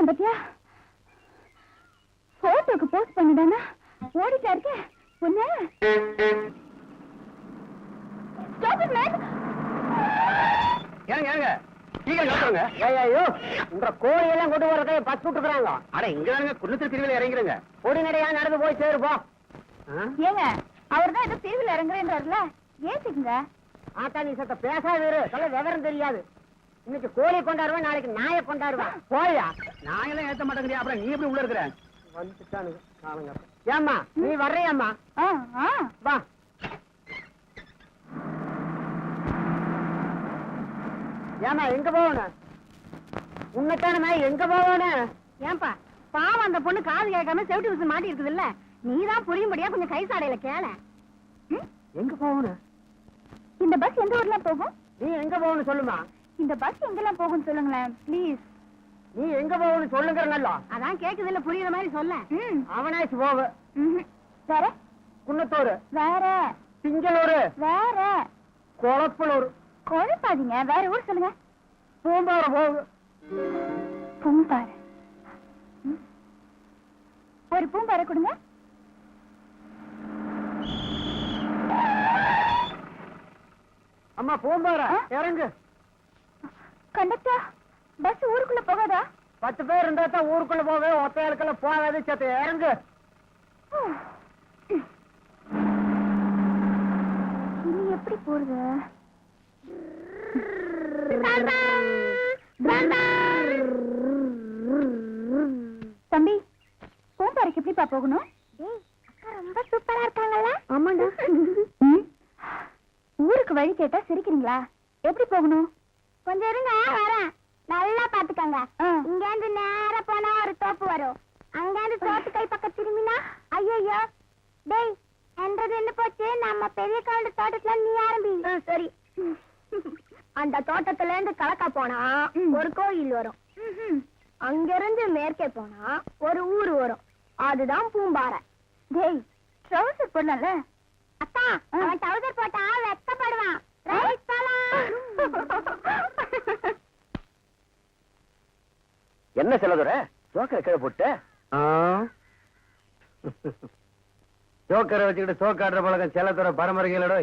பத்தியா போட்டோக்கு போஸ்ட் பண்ணிடானா ஓடிட்டா இருக்க பொண்ணு. உங்க கோழியெல்லாம் கொண்டு வரதை பஸ் விட்டுறாங்க. அட இங்க குன்னத்து திருவிழா இறங்கிறங்க. பொடி நடையா நடந்து போய் சேருப்போம். ஏங்க அவர்தான் ஏதோ திருவிழா இறங்குறேன்றாருல, ஏத்துக்குங்க. ஆத்தா நீ சத்த பேசாது சொல்ல விவரம் தெரியாது. இன்னைக்கு கோழி கொண்டாடுவேன், நாளைக்கு நாயை கொண்டாடுவேன். போயா நாயெல்லாம் ஏத்த மாட்டேங்கிறியா? அப்புறம் நீ எப்படி உள்ள இருக்கிற? வந்துட்டானுங்க காலங்க. ஏம்மா நீ வர்றியாம்மா? வா. ஏமா எங்க போகணும்? உன்னைத்தானே எங்க போகணும்? ஏன்பா பாவம் அந்த பொண்ணு காது கேட்காம செவிட்டு விசு மாட்டி இருக்குது இல்ல, நீதான் புரியும்படியா கொஞ்சம் கை சாடையில கேள. எங்க போகணும்? இந்த பஸ் எந்த ஊர்ல போகும்? நீ எங்க போகணும் சொல்லுமா. இந்த பஸ் எங்கெல்லாம் போகும் சொல்லுங்களேன் ப்ளீஸ். நீ எங்க போகணும் சொல்லுங்கறனல்ல. அதான் கேக்குது இல்ல, புரியுற மாதிரி சொல்ல. அவனாச்சு போக. வேற குன்னத்தூர், வேற திங்களூர், வேற கொளப்பலூர். குழப்பாதீங்க, வேற ஊர் சொல்லுங்க. பூம்பாறை போகு. பூம்பாறை, ஒரு பூம்பாறை கொடுங்க. அம்மா பூம்பாறை இறங்கு. கண்டக்டர் பஸ் ஊருக்குள்ள போகாதா? 10 பேர் இருந்தா தான் ஊருக்குள்ள போவே, ஒத்தையாளுக்கெல்லாம் போகாது. சத்த இறங்கு. இனி எப்படி போறது? தம்பி பூம்பாறைக்கு எப்படிப்பா போகணும்? ரொம்ப சூப்பரா இருக்காங்கல்ல? ஆமாண்டா. ஊருக்கு வழி கேட்டா சிரிக்கிறீங்களா? எப்படி போகணும்? கொஞ்சம் இருங்க வரேன். நல்லா பாத்துக்கங்க. இங்க இருந்து நேரா போனா ஒரு தோப்பு வரும். அங்க இருந்து தோப்பு கை பக்கம் திரும்பினா ஐயோ டேய் என்றது என்ன போச்சு, நம்ம பெரிய கவுண்ட தோட்டத்துல நீ ஆரம்பி. சரி. அந்த தோட்டத்துல இருந்து கலக்கா போனா ஒரு கோயில் வரும். அங்க இருந்து மேற்கே போனா ஒரு ஊர் வரும். அதுதான் பூம்பாறை. டேய் ட்ரவுசர் போடல. அக்கா அவன் ட்ரவுசர் போட்டா வெக்கப்படுவான். ரைட் போலாம். என்ன செல்லதுற ஜோக்கரை கீழே போட்டு ஜோக்கரை வச்சுக்கிட்டு சோக்காடுற பழக்கம் செல்லதுற பரம்பரைகளோட.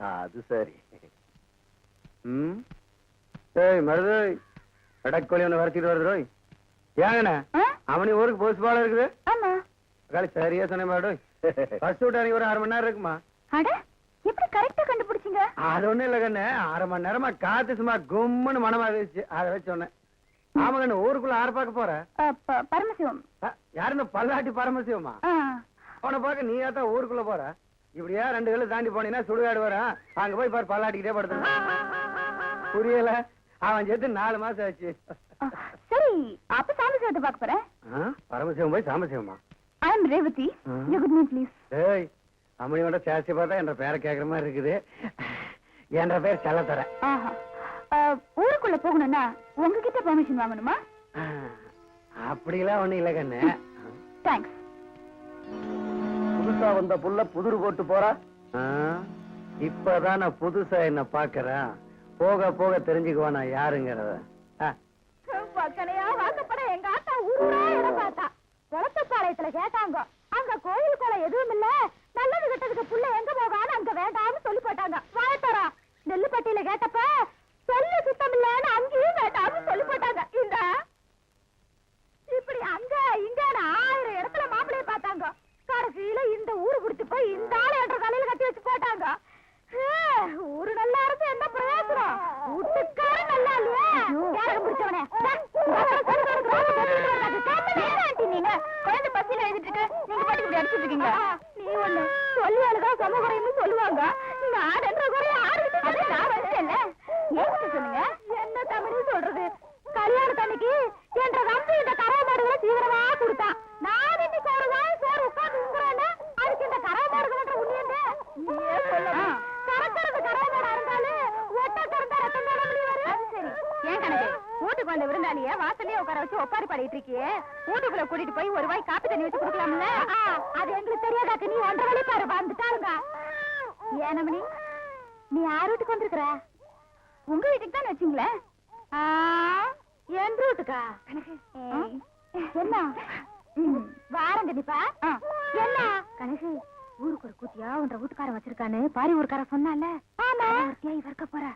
அது சரி. மருது கடற்கோழி ஒண்ணு வரைச்சிட்டு வருது. ஏங்கண்ணா அவனி ஊருக்கு போஸ்ட் பாலம் இருக்குது. ஆமா காலி சரியா சொன்ன மாடோய். பஸ் விட்டு அன்னைக்கு ஒரு 1/2 மணி நேரம் இருக்குமா? அட எப்படி கரெக்டா கண்டுபிடிச்சீங்க? அது ஒண்ணும் இல்ல கண்ணு, 1/2 மணி நேரமா காத்து சும்மா கும்முன்னு மனமா இருந்துச்சு, அதை வச்சு சொன்னேன். ஆமா கண்ணு, ஊருக்குள்ள ஆறு பார்க்க போற? பரமசிவம். யாரு இந்த பல்லாட்டி பரமசிவமா? அவனை பார்க்க நீயா தான் ஊருக்குள்ள போற? இப்படியா 2 கல்லு தாண்டி போனீங்கன்னா சுடுகாடு வர, அங்க போய் பாரு பல்லாட்டிக்கிட்டே படுத்து. புரியல? அவன் சேர்த்து 4 மாசம் ஆச்சு. சரி அப்ப சாமசிவத்தை பார்க்க போறேன். பரமசிவம் போய் சாமசிவமா? I am Revathi. You good me please. ஏய் அம்மனியோட சேசி பார்த்தா என்ற பேரை கேட்கற மாதிரி இருக்குது. என்ற பேர் செல்லத்தர. ஊருக்குள்ள போகணும்னா உங்ககிட்ட பெர்மிஷன் வாங்கணுமா? அப்படிலாம் ஒண்ணும் இல்ல கண்ணு. தேங்க்ஸ். புதுசா வந்த புள்ள புதுரு போட்டு போறா. இப்பதான் நான் புதுசா என்ன பாக்குறேன். போக போக தெரிஞ்சுக்குவா நான் யாருங்கிறத. வாக்கப்பட எங்க ஆத்தா ஊரா இடம் பார்த்தா குளத்தப்பாளையத்துல கேட்டாங்க. அங்க கோயில் குளம் எதுவும் இல்ல, நல்லது கெட்டதுக்கு புள்ள எங்க போகான்னு அங்க வேண்டாம்னு சொல்லி போட்டாங்க. வாழத்தரா நெல்லுப்பட்டியில கேட்டப்ப சொல்லு சுத்தம் இல்லன்னு அங்கேயும் வேண்டாம்னு சொல்லி போட்டாங்க. இந்த இப்படி அங்க இங்க 1000 இடத்துல மாப்பிளைய பார்த்தாங்க. கடைசியில இந்த ஊரு குடிச்சு போய் இந்த ஆளு என்ற தலையில கட்டி வச்சு போட்டாங்க. ஊரு நல்லா இருந்து என்ன பிரயோஜனம்? வீட்டுக்கார நல்லா இல்லையா? யாரும் பிடிச்சவனே நீங்க குழந்தை பசியில எழுதிட்டு இருக்கு, நீங்க பாட்டு இப்படி அடிச்சுட்டு இருக்கீங்க. நீ ஒண்ணு சொல்லி அழுகா சமகுறைன்னு சொல்லுவாங்க. நீங்க 6 குறைய 6 நான் வந்துட்டேன்ல. ஏன் சொல்லுங்க என்ன தமிழ் சொல்றது? கல்யாணம் தண்ணிக்கு என்ற தம்பி இந்த கரை மாடுகளை தீவிரமா கொடுத்தான். நான் இன்னைக்கு ஒரு வாய் சோறு உட்கார்ந்து உங்குறேன்னு அதுக்கு இந்த கரை மாடுகள் உண்மையே சொல்லலாம். கறக்கிறது கரை மாடா இருந்தாலும் ஒட்ட கறந்தா ரத்தம் மேல வரும். அது சரி ஏன் கணக்கு வீட்டுக்கு வந்த விருந்தாளிய வாசல்லயே உட்கார வச்சு ஒப்பாரி பாடிட்டு இருக்கியே வீட்டுக்குள்ள கூட்டிட்டு போய் ஒரு வாய் காப்பி தண்ணி வச்சு கொடுக்கலாம்ல அது எங்களுக்கு தெரியாதாக்கு நீ 1.5 வழி பாரு வந்துட்டாருங்க ஏனமணி நீ யார் வீட்டுக்கு வந்திருக்கிற உங்க வீட்டுக்கு தான் வச்சீங்களே என் வீட்டுக்கா என்ன வாரம் கண்டிப்பா என்ன கணக்கு ஊருக்கு ஒரு கூட்டியா உன்ற வீட்டுக்காரன் வச்சிருக்கான்னு பாரி ஊருக்கார சொன்னால ஆமா இவர்க்க போற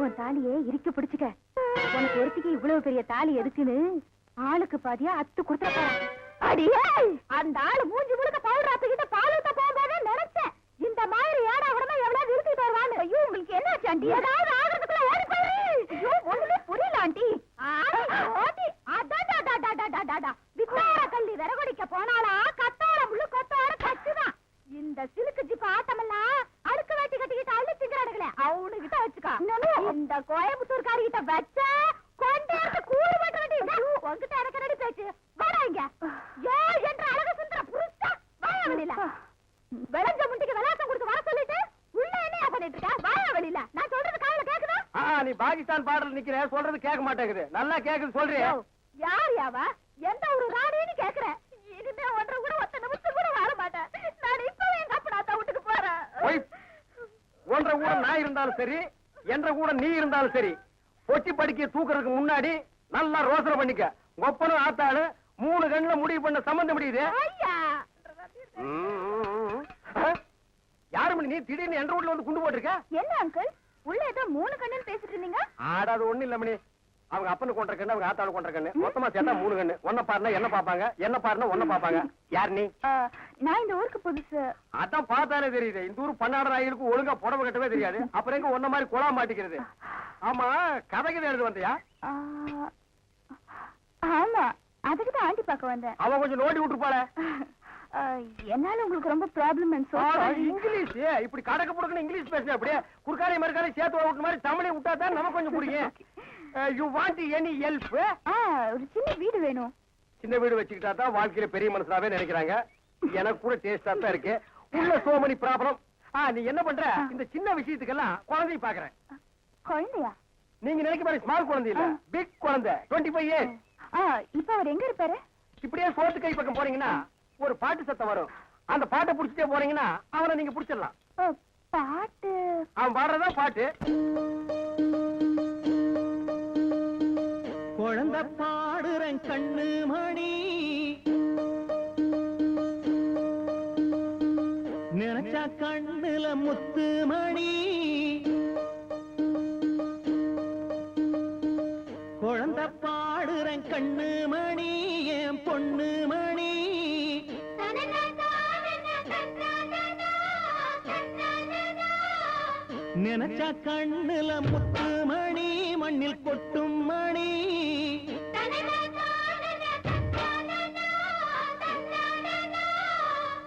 உன் தாலியே இறுக்கி பிடிச்சுக்க உனக்கு ஒருத்திக்கு இவ்வளவு பெரிய தாலி எதுக்குன்னு ஆளுக்கு பாதியா அத்து கொடுத்துட போற அடியே அந்த ஆளு மூஞ்சி முழுக்க பவுடர் ஆத்துக்கிட்ட பால் ஊத்த போகும்போதே நினைச்சேன் இந்த மாதிரி ஏடா உடனே எவ்வளவு நிறுத்திட்டு வருவான்னு ஐயோ உங்களுக்கு என்ன ஆச்சு ஆண்டி ஏதாவது ஆகிறதுக்குள்ள ஓடி போயிரு ஐயோ ஒண்ணுமே புரியல ஆண்டி ஆண்டி அடாடாடாடாடாடாடா வித்தார கள்ளி விறகுடிக்க போனாலா கத்தார முள்ளு கொத்தார கச்சுதான் இந்த சிலுக்கு ஜிப்பு ஆட்டமெல்லாம் அடுக்கு வேட்டி கட்டிக்கிட்டு அள்ளி திங்கிறாடுகளே அவனுகிட்ட வச்சுக்கா இந்த கோயம்புத்தூர் காரிகிட்ட வச்ச கொண்டாந்து கூறு போட்டு கட்டி உங்ககிட்ட எனக்கு ரெடி பேச்சு வராங்க ஏ என்ற அழகு சுந்தர புருஷா வாயா வெளியில விளைஞ்ச முண்டிக்கு விளாசம் கொடுத்து வர சொல்லிட்டு உள்ள என்ன பண்ணிட்டு இருக்க வாயா வெளியில நான் சொல்றது காதுல கேக்குதா நீ பாகிஸ்தான் பாடல் நிக்கிற சொல்றது கேட்க மாட்டேங்குது நல்லா கேக்குது சொல்றியா யார் யாவா எந்த ஒரு ராணின்னு கேக்குற இனிமே ஒன்றரை கூட 1 நிமிஷம் கூட வாழ மாட்டேன் நான் இப்பவே எங்க அப்பா வீட்டுக்கு போறேன் ஒன்றரை கூட நான் இருந்தாலும் சரி என்ற கூட நீ இருந்தாலும் சரி பொட்டி படிக்க தூக்குறதுக்கு முன்னாடி நல்லா ரோசனை பண்ணிக்க ஒப்பனும் ஆத்தாளு 3 கண்ணுல முடிவு பண்ண சம்பந்தம் முடியுது யாரு மணி நீ திடீர்னு என்ற வீட்டுல வந்து குண்டு போட்டிருக்க என்ன அங்கிள் உள்ள ஏதோ 3 கண்ணுன்னு பேசிட்டு இருந்தீங்க ஆடாது ஒண்ணு இல்ல மணி அவங்க அப்பனு கொண்ட கண்ணு அவங்க ஆத்தாளு கொண்ட கண்ணு மொத்தமா சேர்த்தா 3 கண்ணு ஒன்ன பாருனா என்ன பாப்பாங்க என்ன பாருனா ஒன்ன பாப்பாங்க யார் நீ நான் இந்த ஊருக்கு புதுசு அதான் பார்த்தாலே தெரியுது இந்த ஊர் பன்னாட நாய்களுக்கு ஒழுங்கா புடவை கட்டவே தெரியாது அப்புறம் எங்க ஒன்ன மாதிரி குழா மாட்டிக்கிறது ஆமா கதைக்கு எழுது வந்தியா ஆமா அதுக்கு தான் ஆண்டி பார்க்க வந்தேன் அவ கொஞ்சம் நோண்டி விட்டுருப்பாள என்னால உங்களுக்கு ரொம்ப ப்ராப்ளம் இங்கிலீஷ் இப்படி கடக்க புடுக்கணும் இங்கிலீஷ் பேசுற அப்படியே குறுக்காரி மறுக்காரி சேர்த்து விட்டு மாதிரி தமிழை விட்டா தான் நமக்கு கொஞ்சம் பிடிக்கும் யூ வாண்ட் எனி ஹெல்ப் ஒரு சின்ன வீடு வேணும் சின்ன வீடு வச்சுக்கிட்டா தான் வாழ்க்கையில பெரிய மனுஷனாவே நினைக்கிறாங்க எனக்கு கூட டேஸ்டா தான் இருக்கு உள்ள சோ மெனி ப்ராப்ளம் நீ என்ன பண்ற இந்த சின்ன விஷயத்துக்கெல்லாம் குழந்தைய பாக்குறேன் குழந்தையா நீங்க நினைக்க மாதிரி ஸ்மால் குழந்தை இல்ல பிக் குழந்தை 25 இயர்ஸ் இப்ப அவர் எங்க இருப்பாரு இப்படியே சோத்து கை பக்கம் போறீங்கன்னா ஒரு பாட்டு சத்தம் வரும் அந்த பாட்டை புடிச்சிட்டே போறீங்கன்னா அவனை நீங்க புடிச்சிடலாம் பாட்டு அவன் பாடுறதா பாட்டு குழந்தை பாடுறேன் கண்ணு மணி நினைச்சா கண்ணுல முத்து மணி குழந்தை பாடுறேன் கண்ணு மணி என் பொண்ணு மணி நினைச்சா கண்ணுல முத்து மணி மண்ணில் கொட்டும் மணி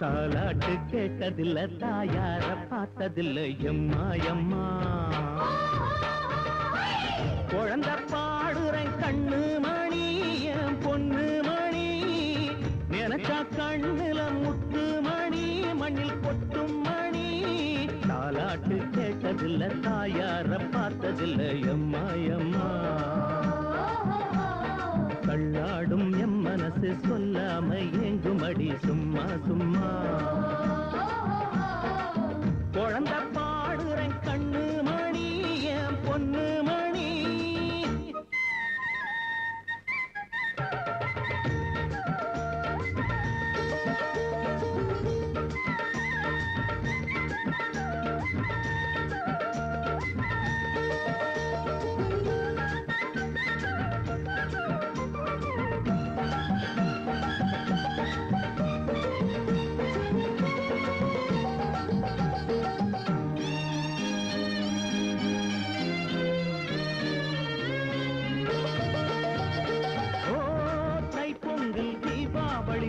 தாலாட்டு கேட்டதில்ல தாயார பார்த்ததில்ல எம்மா எம்மா குழந்தை பாடுறேன் கண்ணு மணி என் பொண்ணு மணி நினைச்சா கண்ணுல முத்து மணி மண்ணில் கொட்டும் மணி தாலாட்டு கேட்டதில்ல தாயார பார்த்ததில்ல எம்மா எம்மா கள்ளாடும் எம் மனசு சொல்லாம ஏங்குமடி சும்மா சும்மா குழந்தை பாடுறேன் கண்ணு மணி என் பொண்ணு மணி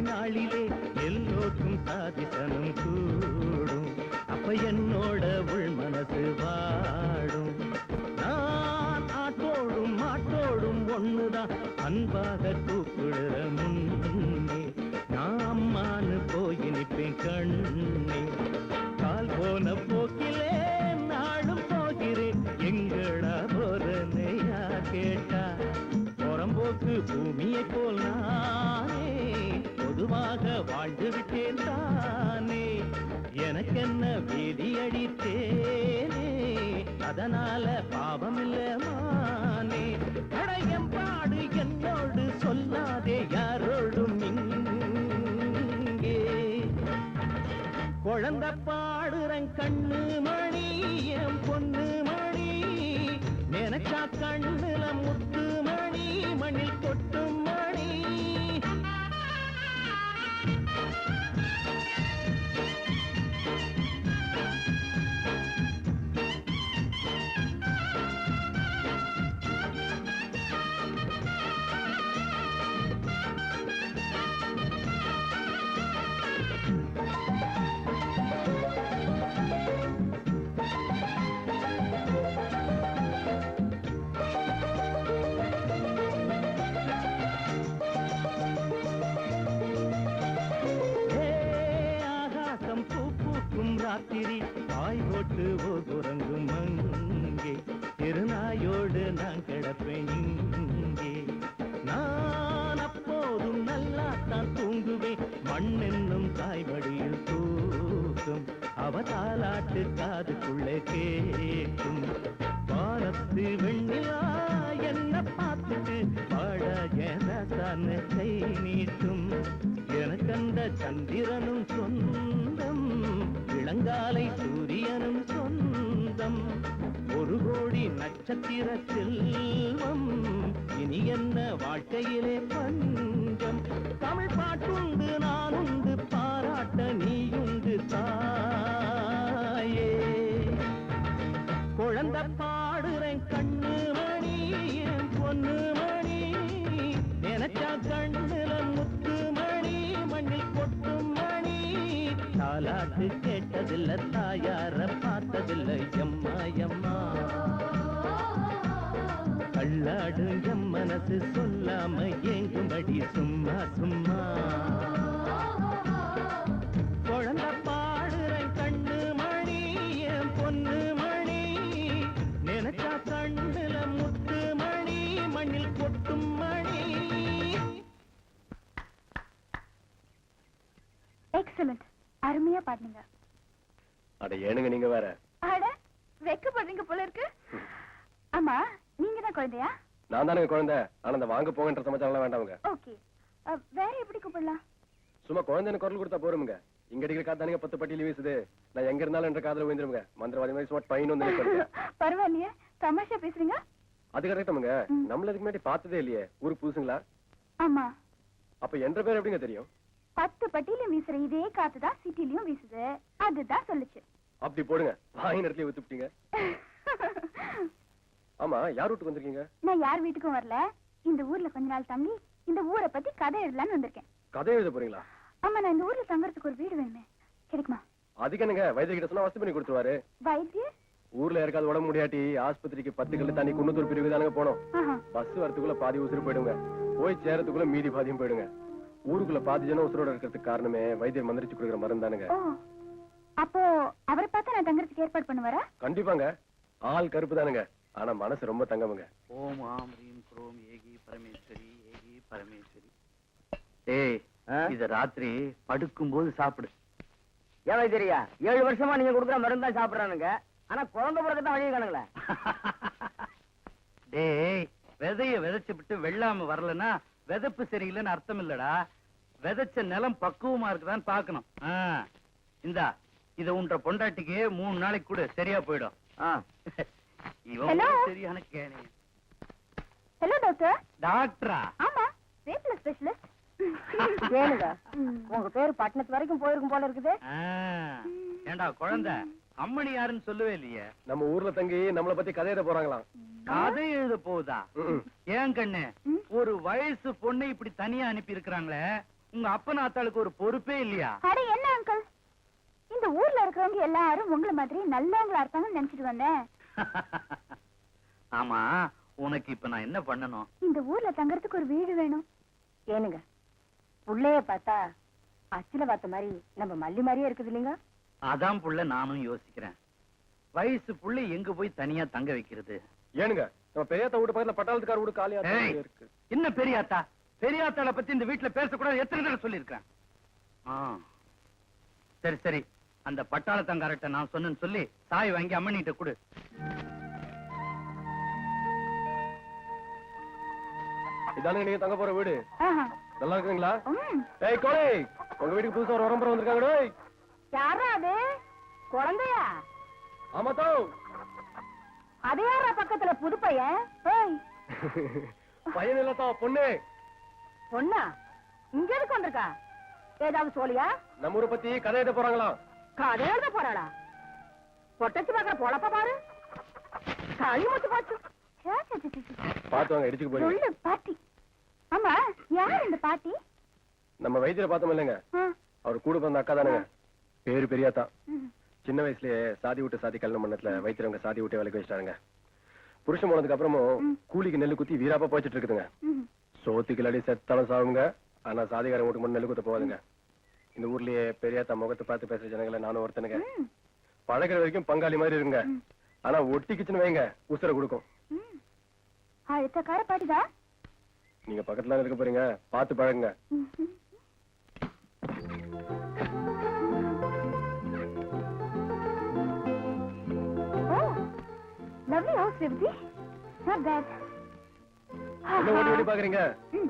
நாளிலே எல்லோருக்கும் சாதிசனம் கூடும் அப்ப என்னோட உள் மனசு வாடும் நான் ஆட்டோடும் மாட்டோடும் ஒண்ணுதான் அன்பாக கூப்பிடுற முன்னே நான் அம்மானு போய் நிற்பேன் கண்ணே கால் போன போக்கிலே நாளும் போகிறேன் எங்களா போறனையா கே பூமியை போல் நானே பொதுவாக வாழ்ந்து விட்டேன் தானே. எனக்கென்ன வேதி அடித்தேனே, அதனால பாவம் இல்ல மானே. அடையம் பாடு என்னோடு சொல்லாதே யாரோடும் இங்கே. குழந்தை பாடுறன் கண்ணு மணி என் பொண்ணு மணி, நினைச்சா கண்ணுல முத்து மணி மண்ணில் கொட்டும் மணி. ராத்திரி பாய் போட்டு உறங்கும் அங்கே, திருநாயோடு நான் கிடப்பேன் இங்கே. நான் அப்போதும் நல்லா தான் தூங்குவேன், மண்ணென்னும் தாய்வடியில் தூக்கும் அவ தாலாட்டு காதுக்குள்ளே கேட்கும். வானத்து வெண்ணிலா என்ன பார்த்துட்டு பாட ஏதான கை நீட்டும். எனக்கண்ட சந்திரனும் சொந்தம், இளங்காலை சூரியனும் சொந்தம். ஒரு கோடி நட்சத்திர செல்வம், இனி என்ன வாழ்க்கையிலே பஞ்சம். தமிழ் பாட்டுண்டு நானுண்டு, பாராட்ட நீயுண்டு தாயே. குழந்தை பாடுறேன் கண்ணு மணி என் பொண்ணு மணி, நினைச்சா கண்ணுல முத்து மணி மண்ணில் கொட்டும் மணி. தாலாட்டு கேட்டதில்லை, தாயார பார்த்ததில்லை, எம்மா எம்மா. கள்ளாடும் எம் மனசு சொல்லாம ஏங்கும்படி சும்மா சும்மா. குழந்தை பாடுறேன் கண்ணு மணி என் பொண்ணு மணி, நினைச்சா கண்ணுல முத்து மணி மண்ணில் கொட்டும் மணி. எக்ஸலண்ட், அருமையா பாடுங்க. அட ஏனுங்க நீங்க வேற. அட வெக்கப்படுறீங்க போல இருக்கு. ஆமா, நீங்க தான் குழந்தையா? நான் தானுங்க குழந்தை. ஆனா அந்த வாங்க போங்கன்ற சமாச்சாரம் வேண்டாமுங்க. ஓகே, வேற எப்படி கூப்பிடலாம்? சும்மா குழந்தைன்னு குரல் கொடுத்தா போருமுங்க. இங்க அடிக்கிற காத்தானுங்க 10 பட்டியில வீசுது. நான் எங்க இருந்தாலும் என்ற காதல விழுந்துருங்க. மந்திரவாதி மாதிரி சும்மா பையன் வந்து நிற்கிறேன். பரவாயில்லையே, தமாஷா பேசுறீங்க. அது கரெக்டாமுங்க. நம்மள இதுக்கு முன்னாடி பார்த்ததே இல்லையே. ஊருக்கு புதுசுங்களா? ஆமா. அப்ப என்ற பேர் எப்படிங்க தெரியும்? 10 பட்டியிலும் வீசுற இதே காத்துதான் சிட்டிலையும் வீசுது, அதுதான் சொல்லுச்சு. அப்படி போடுங்க, வாங்கி நேரத்துல வித்துட்டீங்க. ஆமா, யார் வீட்டுக்கு வந்திருக்கீங்க? நான் யார் வீட்டுக்கும் வரல. இந்த ஊர்ல கொஞ்ச நாள் தங்கி இந்த ஊரை பத்தி கதை எழுதலான்னு வந்திருக்கேன். கதை எழுத போறீங்களா? ஆமா, நான் இந்த ஊர்ல தங்கறதுக்கு ஒரு வீடு வேணுமே, கிடைக்குமா? அதுக்கு என்னங்க, வைத்திய கிட்ட சொன்னா வசதி பண்ணி கொடுத்துருவாரு. வைத்தியர்? ஊர்ல யாருக்காவது உடம்பு முடியாட்டி ஆஸ்பத்திரிக்கு 10 கல்லு தண்ணி குன்னத்தூர் பிரிவு தானுங்க போனோம். பஸ் வரத்துக்குள்ள பாதி உசுறு போயிடுங்க, போய் சேரத்துக்குள்ள மீதி பாதியும் போயிடுங்க. ஊருக்குள்ள பாதி ஜனம் உசுரோட இருக்கிறதுக்கு காரணமே வைத்தியர் மந்திரிச்சு கொடுக்குற மருந்து தானுங்க. அப்போ அவரை பார்த்தா நான் தங்கறதுக்கு ஏற்பாடு பண்ணுவாரா? கண்டிப்பாங்க. ஆள் கருப்பு தானுங்க, ஆனா மனசு ரொம்ப தங்கமுங்க. ஓம் ஆம் ரீம் குரோம் ஏகி பரமேஸ்வரி ஏகி பரமேஸ்வரி. ஏய், இத ராத்திரி படுக்கும் போது சாப்பிடு. ஏன் தெரியா 7 வருஷமா நீங்க கொடுக்குற மருந்து தான் சாப்பிடுறானுங்க. ஆனா குழந்தை பிறகுதான் வழியை காணுங்களே. டேய், விதைய விதைச்சு விட்டு வெள்ளாம வரலன்னா விதைப்பு சரியில்லைன்னு அர்த்தம் இல்லடா. விதைச்ச நிலம் பக்குவமா இருக்குதான்னு பாக்கணும். இந்தா, இத உன்ற பொண்டாட்டிக்கு 3 நாளைக்கு கூட சரியா போயிடும். இவன் சரியான கேணி. Hello doctor. டாக்டரா? ஆமா, ரேப்ல ஸ்பெஷலிஸ்ட். கேளுங்க, உங்க பேரு பட்டணத்து வரைக்கும் போயிருக்கும் போல இருக்குது. ஏண்டா குழந்தை, அம்மணி யாருன்னு சொல்லவே இல்லையே. நம்ம ஊர்ல தங்கி நம்மளை பத்தி கதை எழுத போறாங்களாம். கதை எழுத போகுதா? ஏன் கண்ணு, ஒரு வயசு பொண்ணை இப்படி தனியா அனுப்பி இருக்கிறாங்களே, உங்க அப்பனாத்தாளுக்கு ஒரு பொறுப்பே இல்லையா? அட என்ன அங்கிள், இந்த ஊர்ல இருக்கிறவங்க எல்லாரும் உங்களை மாதிரி நல்லவங்களா இருப்பாங்கன்னு நினைச்சிட்டு வந்தேன். ஆமா, உனக்கு இப்ப நான் என்ன பண்ணணும்? இந்த ஊர்ல தங்கறதுக்கு ஒரு வீடு வேணும். ஏனுங்க, புள்ளைய பார்த்தா அச்சில பார்த்த மாதிரி நம்ம மல்லி மாதிரியே இருக்குது இல்லைங்க? அதான் புள்ள நானும் யோசிக்கிறேன். வயசு புள்ளை எங்க போய் தனியா தங்க வைக்கிறது? ஏனுங்க, நம்ம பெரியாத்தா வீட்டு பக்கத்துல பட்டாளத்துக்கார வீடு காலியா ஏய், இருக்கு. என்ன பெரியாத்தா? பெரியாத்தாளை பத்தி இந்த வீட்டுல பேசக்கூடாது எத்தனை தடவை சொல்லியிருக்கேன். சரி சரி, அந்த பட்டாளத்தங்காரட்ட நான் சொன்னேன்னு சொல்லி சாய் வாங்கி அம்மனிட்ட கொடு. இதானுங்க நீங்க தங்க போற வீடு. ஆஹா. நல்லா இருக்குங்களா? ம். ஏய் கோழி, உங்க வீட்டுக்கு புதுசா ஒரு உரம்பரம் வந்திருக்காங்க. டேய். யாரா அது? குழந்தையா? ஆமா தோ. அது யாரா பக்கத்துல புது பையன்? ஏய், பையன் இல்லத்தா, பொண்ணு. பொண்ணா? இங்க எதுக்கு வந்திருக்கா? ஏதாவது சோழியா? நம்ம ஊரை பத்தி கதை எழுத போறாங்களாம். கதை எழுத போறாளா? பொட்டச்சு பாக்குற பொழப்ப பாரு. களி முத்து போச்சு. பார்த்து வாங்க, இடிச்சுக்கு போறீங்க. சொல்லு பாட்டி. ஆமா, யார் இந்த பாட்டி? நம்ம வைத்தியரை பார்த்தோம் இல்லைங்க, அவர் கூட பிறந்த அக்கா தானுங்க. பேரு பெரியாத்தா. சின்ன வயசுலயே சாதி விட்டு சாதி கல்யாணம் பண்ணதுல வைத்தியரவங்க சாதி விட்டு வேலைக்கு வச்சிட்டாருங்க. புருஷன் போனதுக்கு அப்புறமும் கூலிக்கு நெல்லு குத்தி வீராப்பா போயிட்டு இருக்குதுங்க. சோத்துக்கு அடி செத்தாலும் சாவுங்க, ஆனா சாதிகாரன் வீட்டுக்கு மட்டும் நெல்லு குத்த போவாதுங்க. இந்த ஊர்லயே பெரியாத்தா முகத்தை பார்த்து பேசுற ஜனங்களை நானும் ஒருத்தனுங்க. பழகிற வரைக்கும் பங்காளி மாதிரி இருங்க, ஆனா ஒட்டிக்குச்சுன்னு வைங்க உசுர கொடுக்கும். அழுத்தக்கார பாட்டிதான். நீங்க பக்கத்துல இருக்க போறீங்க, பார்த்து பழகுங்க. Lovely house, Vibji. Not bad. என்ன ஓடி ஓடி பாக்குறீங்க?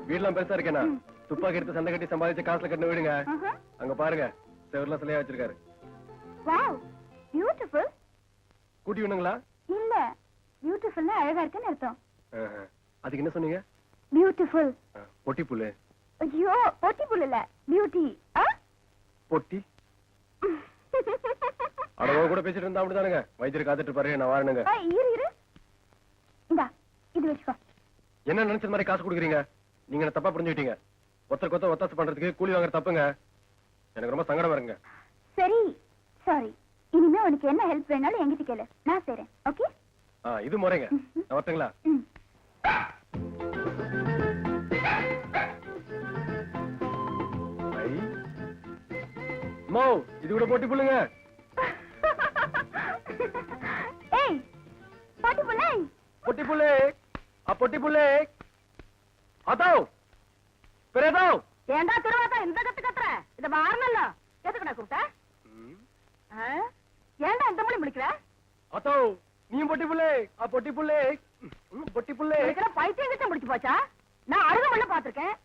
வீடெல்லாம் பெருசா இருக்கேனா? துப்பாக்கி எடுத்து சண்டை கட்டி சம்பாதிச்சு காசுல கட்டின வீடுங்க. அங்க பாருங்க, செவர்ல சிலையா வச்சிருக்காரு. Wow, beautiful. கூட்டி வேணுங்களா? இல்ல, பியூட்டிஃபுல்னா அழகா இருக்குன்னு அர்த்தம். அதுக்கு என்ன சொன்னீங்க? பியூட்டிஃபுல். பொட்டி புல்லு. ஐயோ, பொட்டி புல் இல்ல, பியூட்டி. பொட்டி? அடவோ கூட பேசிட்டு இருந்தா அப்படிதானுங்க. வைத்தியர் காத்துட்டு பாரு, நான் வாரணுங்க. இரு இரு. இந்தா, இது வச்சுக்கோ. என்ன நினைச்ச மாதிரி காசு கொடுக்குறீங்க? நீங்க என்ன தப்பா புரிஞ்சுக்கிட்டீங்க. ஒருத்தருக்கு ஒருத்தர் ஒத்தாசை பண்றதுக்கு கூலி வாங்குற தப்புங்க. எனக்கு ரொம்ப சங்கடமா இருக்குங்க. சரி, சாரி. இனிமே உனக்கு என்ன ஹெல்ப் வேணாலும் என்கிட்ட கேளு, நான் செய்றேன். ஓகே? இது முறைங்க. நான் வரட்டுங்களா? மோ, இது கூட பொட்டி புல்லுங்க. ஏய், பொட்டி புல்லை. பொட்டி புல்லே, பொட்டி புல்லே. அதோ பெரியதோ. ஏண்டா திருவாத்தா இந்த கத்துற? இத வாரனல்ல. எதுக்குடா கூப்பிட்ட? ஏண்டா இந்த மொழி முடிக்கிற? அதோ நீ பொட்டி புல்லே, பொட்டி புல்லே. பொட்டி புல்லே. இதுல பைத்தியம் கிட்ட முடிச்சு போச்சா? நான் அழுக மண்ண பாத்திருக்கேன்.